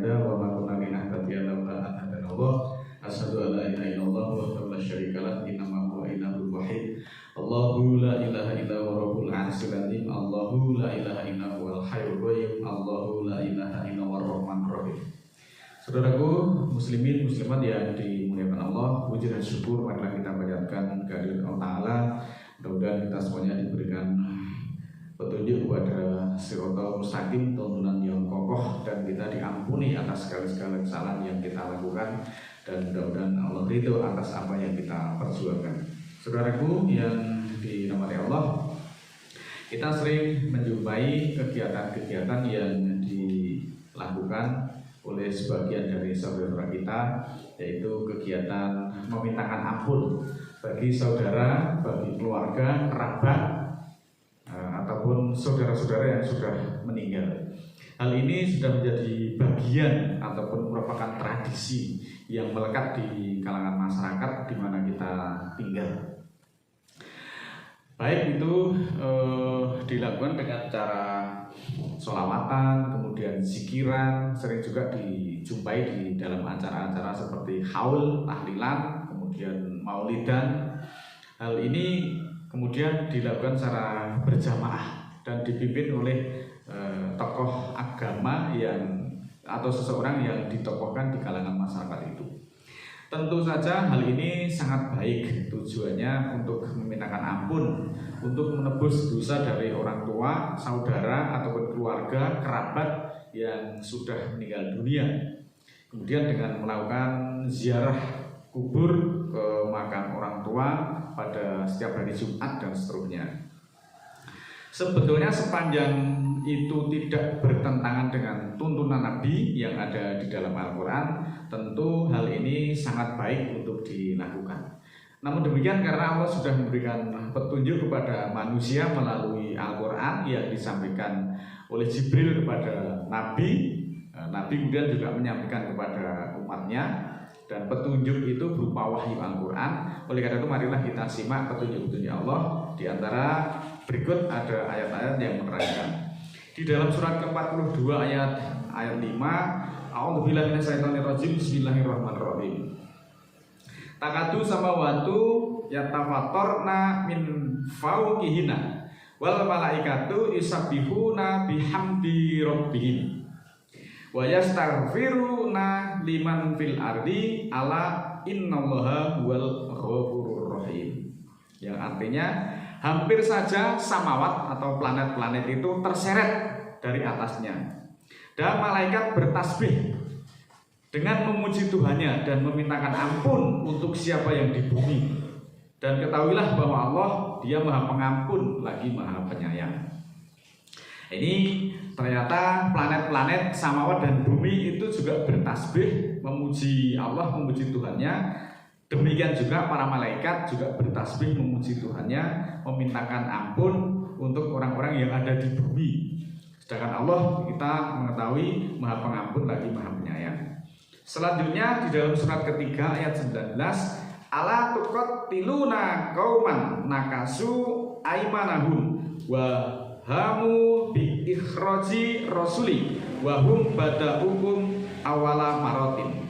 wa ma kunna linahtadiya laula an hadana Allah. Asyhadu an la ilaha illallah wahdahu la syarika lah innama huwa ilahul wahid. Allahu la ilaha illa huwa rabbul arsyil azim. Allahu la ilaha illa huwal hayyul qayyum. Allahu la ilaha illa huwar rahmanur rahim. Saudaraku muslimin muslimat yang dimuliakan Allah, puji dan syukur marilah kita panjatkan kehadirat Allah Ta'ala. Mudah-mudahan kita semuanya diberikan petunjuk kepada siratal mustaqim, tuntunan yang kokoh, dan kita diampuni atas segala kesalahan yang kita lakukan, dan mudah-mudahan Allah ridho atas apa yang kita perjuangkan. Saudaraku yang dirahmati Allah, kita sering menjumpai kegiatan-kegiatan yang dilakukan oleh sebagian dari saudara kita, yaitu kegiatan memintakan ampun bagi saudara, bagi keluarga, kerabat, ataupun saudara-saudara yang sudah meninggal. Hal ini sudah menjadi bagian ataupun merupakan tradisi yang melekat di kalangan masyarakat di mana kita tinggal. Baik itu dilakukan dengan cara sholawatan, kemudian zikiran, sering juga dijumpai di dalam acara-acara seperti haul, tahlilan, kemudian maulidan. Hal ini kemudian dilakukan secara berjamaah dan dipimpin oleh tokoh agama atau seseorang yang ditokohkan di kalangan masyarakat itu. Tentu saja hal ini sangat baik, tujuannya untuk memintakan ampun, untuk menebus dosa dari orang tua, saudara ataupun keluarga, kerabat yang sudah meninggal dunia. Kemudian dengan melakukan ziarah kubur ke makam orang tua pada setiap hari Jumat dan seterusnya. Sebetulnya sepanjang itu tidak bertentangan dengan tuntunan Nabi yang ada di dalam Al-Quran, tentu hal ini sangat baik untuk dilakukan. Namun demikian, karena Allah sudah memberikan petunjuk kepada manusia melalui Al-Quran yang disampaikan oleh Jibril kepada Nabi, Nabi kemudian juga menyampaikan kepada umatnya, dan petunjuk itu berupa wahyu Al-Quran. Oleh karena itu marilah kita simak petunjuk-petunjuk Allah. Di antara berikut ada ayat-ayat yang menerangkan. Di dalam surat ke-42 ayat 5, A'udzubillahi minasyaitonirrajim, bismillahirrahmanirrahim. Takadu samawatu yatafattarna min fawqihina wal malaikatu yusabbihuna bihamdi rabbihim wa yastaghfiruna liman fil ardi ala innallaha huwal ghafurur rahim. Yang artinya hampir saja samawat atau planet-planet itu terseret dari atasnya, dan malaikat bertasbih dengan memuji Tuhannya dan memintakan ampun untuk siapa yang di bumi. Dan ketahuilah bahwa Allah Dia Maha Pengampun lagi Maha Penyayang. Ini ternyata planet-planet, samawat dan bumi itu juga bertasbih, memuji Allah, memuji Tuhannya. Demikian juga para malaikat juga bertasbih, memuji Tuhannya, memintakan ampun untuk orang-orang yang ada di bumi. Sedangkan Allah kita mengetahui Maha Pengampun lagi Maha Penyayang. Selanjutnya di dalam surat ketiga ayat 19, ala tuqatiluna qauman nakasu aimanahum wa hamu bi ikhraji rasuli wa hum bada'ukum awala maratin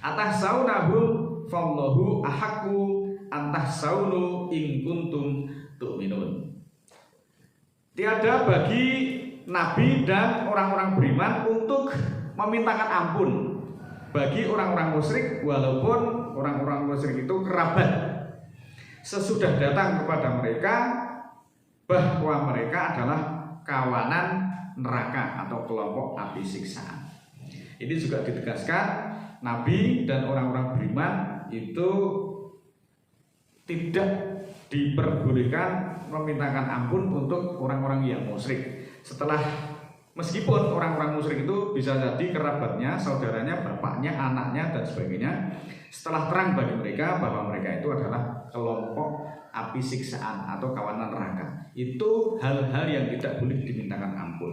atahsaunahum fallahu ahaqqu antahsaunu in kuntum tu'minun. Tiada bagi nabi dan orang-orang beriman untuk memintakan ampun bagi orang-orang musyrik, walaupun orang-orang musyrik itu kerabat, sesudah datang kepada mereka bahwa mereka adalah kawanan neraka atau kelompok api siksaan. Ini juga ditegaskan, nabi dan orang-orang beriman itu tidak diperbolehkan memintakan ampun untuk orang-orang yang musyrik. Meskipun orang-orang musyrik itu bisa jadi kerabatnya, saudaranya, bapaknya, anaknya, dan sebagainya, setelah terang bagi mereka bahwa mereka itu adalah kelompok api siksaan atau kawanan neraka, itu hal-hal yang tidak boleh dimintakan ampun.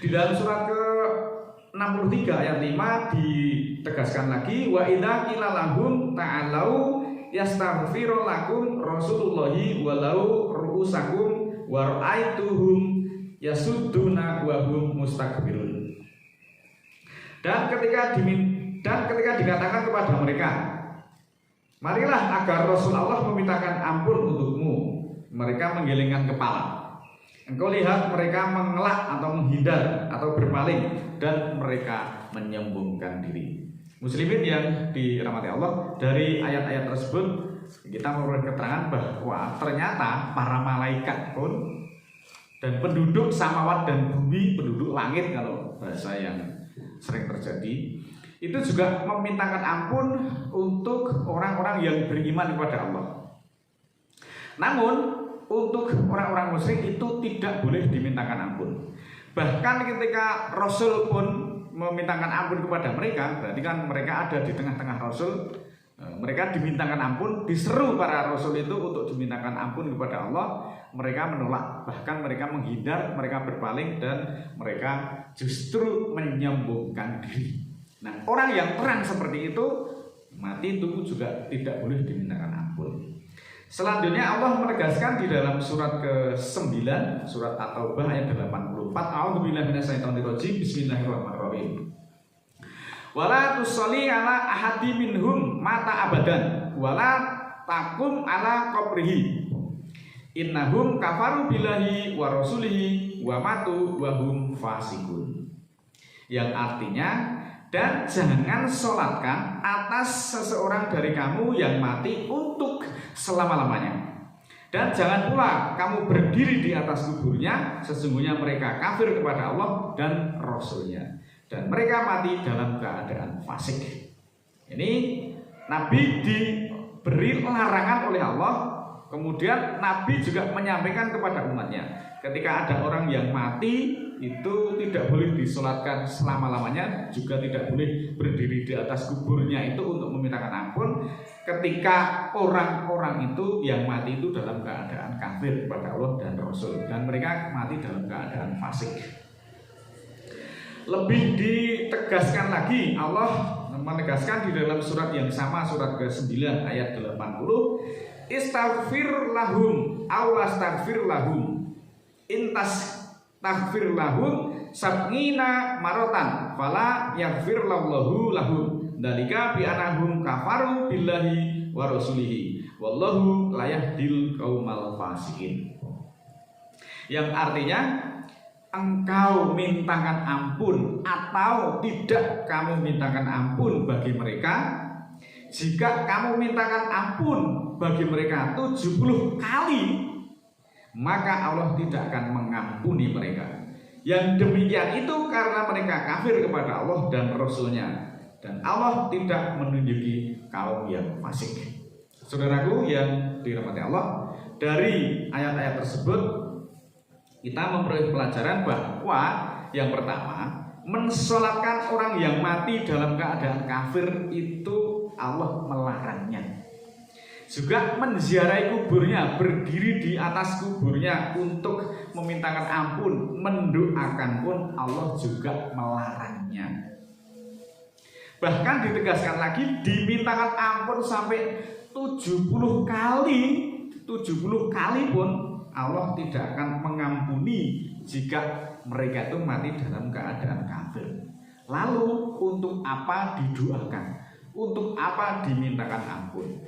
Di dalam surat ke-63 ayat 5 ditegaskan lagi, wa idza qila lahum ta'alau yastaghfiru lakum rasulullahi walau ru'usakum wa ra'aituhum yasudduna wa hum mustakbirun. Dan ketika dikatakan kepada mereka, marilah agar Rasul Allah memintakan ampun untukmu, mereka menggelengkan kepala. Engkau lihat mereka mengelak atau menghindar atau berpaling, dan mereka menyombongkan diri. Muslimin yang dirahmati Allah, dari ayat-ayat tersebut kita memperoleh keterangan bahwa ternyata para malaikat pun dan penduduk samawat dan bumi, penduduk langit kalau bahasa yang sering terjadi, itu juga memintakan ampun untuk orang-orang yang beriman kepada Allah. Namun untuk orang-orang musyrik itu tidak boleh dimintakan ampun. Bahkan ketika Rasul pun memintakan ampun kepada mereka, berarti kan mereka ada di tengah-tengah Rasul, mereka dimintakan ampun, diseru para Rasul itu untuk dimintakan ampun kepada Allah, mereka menolak, bahkan mereka menghindar, mereka berpaling, dan mereka justru menyombongkan diri. Nah, orang yang terang seperti itu, mati itu juga tidak boleh dimintakan ampun. Selanjutnya Allah menegaskan di dalam surat ke-9, surat At-Taubah ayat 84, A'udzubillahi minasyaitonirrajim, bismillahirrahmanirrahim. Wala tusolli ala ahadi minhum mata abadan, wala takum ala qabrihi, innahum kafaru billahi wa rasulihi wa matu wa hum fasikun. Yang artinya, dan jangan sholatkan atas seseorang dari kamu yang mati untuk selama-lamanya. Dan jangan pula kamu berdiri di atas kuburnya, sesungguhnya mereka kafir kepada Allah dan Rasulnya, dan mereka mati dalam keadaan fasik. Ini Nabi diberi larangan oleh Allah. Kemudian Nabi juga menyampaikan kepada umatnya, ketika ada orang yang mati itu tidak boleh disolatkan selama-lamanya, juga tidak boleh berdiri di atas kuburnya itu untuk memintakan ampun, ketika orang-orang itu yang mati itu dalam keadaan kafir kepada Allah dan Rasul, dan mereka mati dalam keadaan fasik. Lebih ditegaskan lagi, Allah menegaskan di dalam surat yang sama, surat ke-9 ayat 80, istaghfir lahum awastaghfir lahum intas taghfir lahum sab'ina marotan fala yaghfir lallahu lahum dalika bi anahum kafaru billahi wa rasulihi wallahu la yahdil qaumal fasikin. Yang artinya, engkau mintakan ampun atau tidak kamu mintakan ampun bagi mereka. Jika kamu mintakan ampun bagi mereka 70 kali, maka Allah tidak akan mengampuni mereka. Yang demikian itu karena mereka kafir kepada Allah dan Rasulnya, dan Allah tidak menunjuki kaum yang fasik. Saudaraku yang dirahmati Allah, dari ayat-ayat tersebut kita memperoleh pelajaran bahwa yang pertama, mensolatkan orang yang mati dalam keadaan kafir itu Allah melarangnya. Juga menziarahi kuburnya, berdiri di atas kuburnya untuk memintakan ampun, mendoakan pun Allah juga melarangnya. Bahkan ditegaskan lagi, dimintakan ampun sampai 70 kali. 70 kali pun Allah tidak akan mengampuni jika mereka itu mati dalam keadaan kafir. Lalu untuk apa didoakan? Untuk apa dimintakan ampun?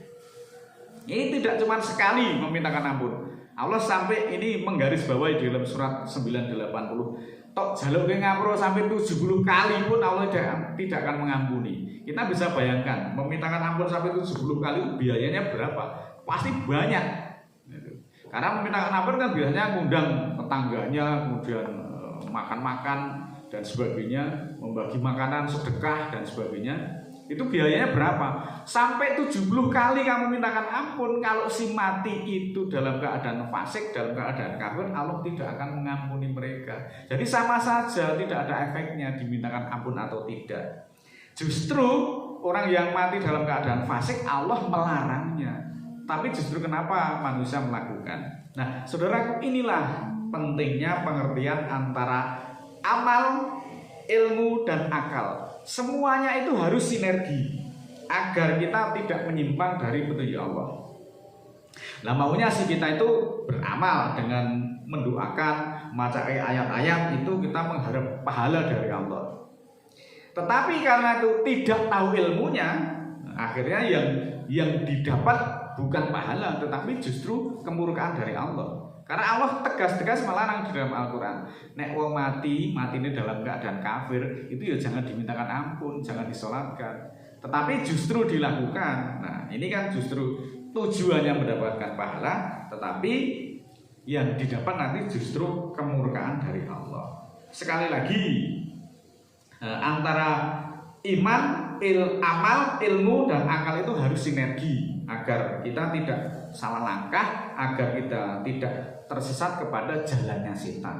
Ini tidak cuma sekali memintakan ampun. Allah sampai ini menggarisbawahi di dalam surat 980. Tok jaluk ke ngapura sampai 70 kali pun Allah tidak akan mengampuni. Kita bisa bayangkan, memintakan ampun sampai 70 kali biayanya berapa? Pasti banyak. Karena memintakan ampun kan biasanya ngundang tetangganya, kemudian makan-makan dan sebagainya, membagi makanan, sedekah dan sebagainya. Itu biayanya berapa? Sampai 70 kali kamu mintakan ampun. Kalau si mati itu dalam keadaan fasik, dalam keadaan kafir, Allah tidak akan mengampuni mereka. Jadi sama saja, tidak ada efeknya dimintakan ampun atau tidak. Justru orang yang mati dalam keadaan fasik, Allah melarangnya. Tapi justru kenapa manusia melakukan? Nah, saudaraku, inilah pentingnya pengertian antara amal, ilmu, dan akal. Semuanya itu harus sinergi agar kita tidak menyimpang dari petunjuk Allah. Nah, maunya sih kita itu beramal dengan mendoakan, membaca ayat-ayat itu kita mengharap pahala dari Allah. Tetapi karena itu tidak tahu ilmunya, akhirnya yang didapat bukan pahala, tetapi justru kemurkaan dari Allah. Karena Allah tegas-tegas melarang di dalam Al-Quran. Nek wong mati ini dalam keadaan kafir, itu ya jangan dimintakan ampun, jangan disolatkan. Tetapi justru dilakukan. Nah, ini kan justru tujuannya mendapatkan pahala, tetapi yang didapat nanti justru kemurkaan dari Allah. Sekali lagi, antara iman, amal, ilmu, dan akal itu harus sinergi agar kita tidak salah langkah, agar kita tidak tersesat kepada jalannya setan.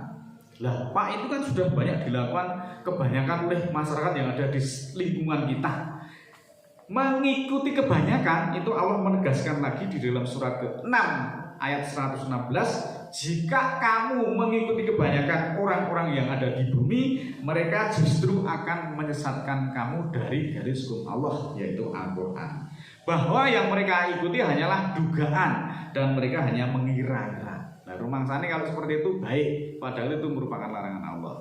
Lah, Pak, itu kan sudah banyak dilakukan kebanyakan oleh masyarakat yang ada di lingkungan kita. Mengikuti kebanyakan itu Allah menegaskan lagi di dalam surat ke-6 ayat 116, jika kamu mengikuti kebanyakan orang-orang yang ada di bumi, mereka justru akan menyesatkan kamu dari garis hukum Allah, yaitu Al-Quran. Bahwa yang mereka ikuti hanyalah dugaan dan mereka hanya mengira-ngira. Nah, rumangsane kalau seperti itu baik, padahal itu merupakan larangan Allah.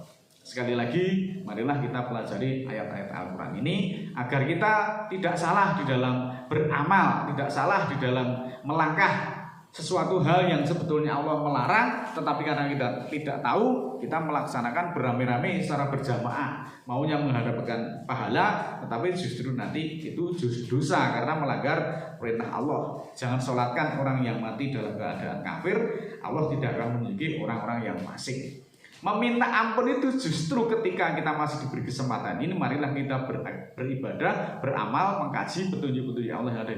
Sekali lagi, marilah kita pelajari ayat-ayat Al-Quran ini agar kita tidak salah di dalam beramal, tidak salah di dalam melangkah sesuatu hal yang sebetulnya Allah melarang, tetapi karena kita tidak tahu, kita melaksanakan beramai-ramai secara berjamaah, maunya mengharapkan pahala, tetapi justru nanti itu justru dosa karena melanggar perintah Allah. Jangan sholatkan orang yang mati dalam keadaan kafir, Allah tidak akan menunjuki orang-orang yang fasik. Meminta ampun itu justru ketika kita masih diberi kesempatan ini, marilah kita beribadah, beramal, mengkaji petunjuk-petunjuk Allah yang ada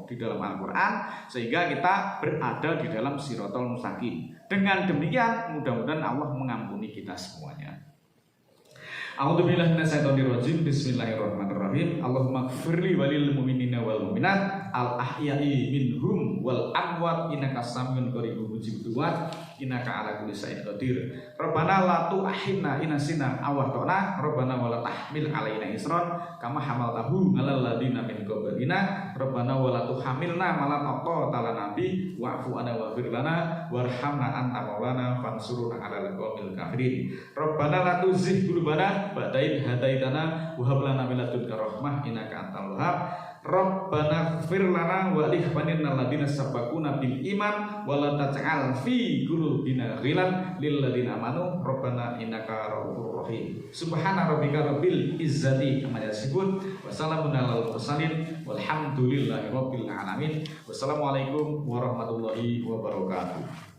di dalam Al-Quran, sehingga kita berada di dalam Shirathul Mustaqim. Dengan demikian mudah-mudahan Allah mengampuni kita semuanya. A'udzubillahi minasyaitonirrajim. Bismillahirrahmanirrahim. Allahumma ighfirli walil mu'minina wal mu'minat al ahya'i minhum wal amwat innaka samiun qaribun mujibud du'at innaka ala kulli syai'in qadir. Rabbana la tu'akhidna in nasina aw akhtana. Rabbana wa la tahmil alaina isran kama hamaltahu 'alal ladzina min qablina. Rabbana wa la tuhamilna ma la taqata lana bi wa'fu 'anna waghfir lana warhamna anta maulana fansurna 'alal qaumil kafirin. Rabbana la tuzigh qulubana ba'da hadaitana wa hab lana min ladunka rahmah innaka antal wahhab. Rabbana ighfir lana wa li ikhwanina alladziina sabaquna bil iman wa la taj'al fi qulubina ghillan lil ladzina amanu rabbana innaka ra'ufur rahim. Subhana rabbika rabbil izzati amma yasifun wa salamun alal mursalin walhamdulillahi rabbil alamin. Wassalamualaikum warahmatullahi wabarakatuh.